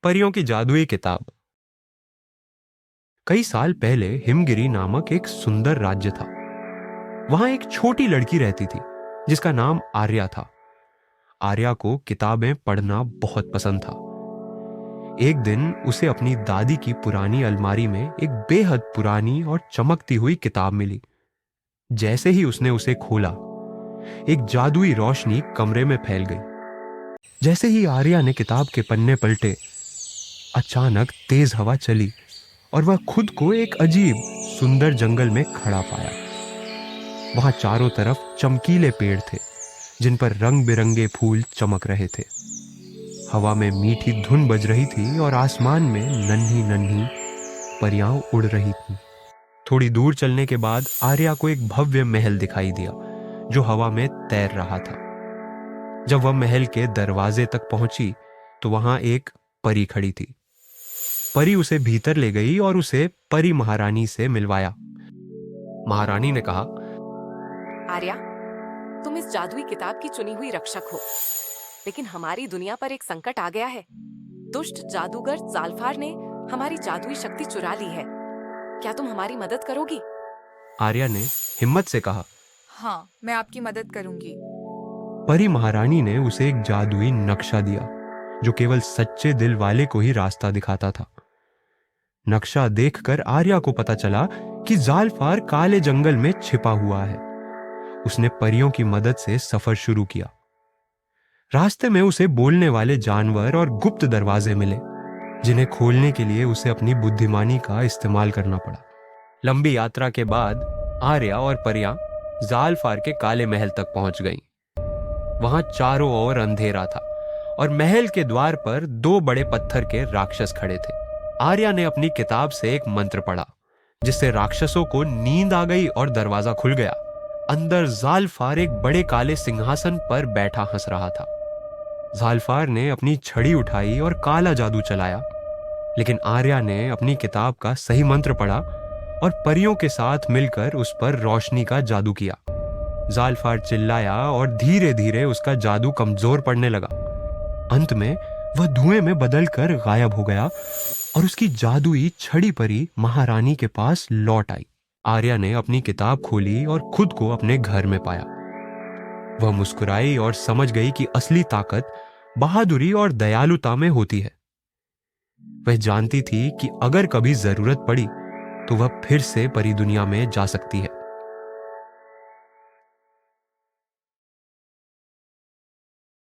परियों की जादुई किताब। कई साल पहले हिमगिरी नामक एक सुंदर राज्य था। वहां एक छोटी लड़की रहती थी जिसका नाम आर्या था। आर्या को किताबें पढ़ना बहुत पसंद था। एक दिन उसे अपनी दादी की पुरानी अलमारी में एक बेहद पुरानी और चमकती हुई किताब मिली। जैसे ही उसने उसे खोला, एक जादुई रोशनी कमरे में फैल गई। जैसे ही आर्या ने किताब के पन्ने पलटे, अचानक तेज हवा चली और वह खुद को एक अजीब सुंदर जंगल में खड़ा पाया। वहां चारों तरफ चमकीले पेड़ थे जिन पर रंग बिरंगे फूल चमक रहे थे। हवा में मीठी धुन बज रही थी और आसमान में नन्ही नन्ही परियां उड़ रही थीं। थोड़ी दूर चलने के बाद आर्या को एक भव्य महल दिखाई दिया जो हवा में तैर रहा था। जब वह महल के दरवाजे तक पहुंची तो वहां एक परी खड़ी थी। परी उसे भीतर ले गई और उसे परी महारानी से मिलवाया। महारानी ने कहा, आर्या, तुम इस जादुई किताब की चुनी हुई रक्षक हो, लेकिन हमारी दुनिया पर एक संकट आ गया है। दुष्ट जादूगर ज़ालफार ने हमारी जादुई शक्ति चुरा ली है। क्या तुम हमारी मदद करोगी? आर्या ने हिम्मत से कहा। हाँ, मैं आपकी मदद करूंगी। परी महारानी ने उसे एक जादुई नक्शा दिया जो केवल सच्चे दिल वाले को ही रास्ता दिखाता था। नक्शा देखकर आर्या को पता चला कि ज़ालफार काले जंगल में छिपा हुआ है। उसने परियों की मदद से सफर शुरू किया। रास्ते में उसे बोलने वाले जानवर और गुप्त दरवाजे मिले जिन्हें खोलने के लिए उसे अपनी बुद्धिमानी का इस्तेमाल करना पड़ा। लंबी यात्रा के बाद आर्या और परियां ज़ालफार के काले महल तक पहुंच गईं। वहां चारों ओर अंधेरा था और महल के द्वार पर दो बड़े पत्थर के राक्षस खड़े थे। आर्या ने अपनी किताब से एक मंत्र पढ़ा जिससे राक्षसों को नींद आ गई और दरवाजा खुल गया। अंदर ज़ालफार एक बड़े काले सिंहासन पर बैठा हंस रहा था। ज़ालफार ने अपनी छड़ी उठाई और काला जादू चलाया, लेकिन आर्या ने अपनी किताब का सही मंत्र पढ़ा और परियों के साथ मिलकर उस पर रोशनी का जादू किया। ज़ालफार चिल्लाया और धीरे धीरे उसका जादू कमजोर पड़ने लगा। अंत में वह धुएं में बदलकर गायब हो गया और उसकी जादुई छड़ी परी महारानी के पास लौट आई। आर्या ने अपनी किताब खोली और खुद को अपने घर में पाया। वह मुस्कुराई और समझ गई कि असली ताकत बहादुरी और दयालुता में होती है। वह जानती थी कि अगर कभी जरूरत पड़ी तो वह फिर से परी दुनिया में जा सकती है।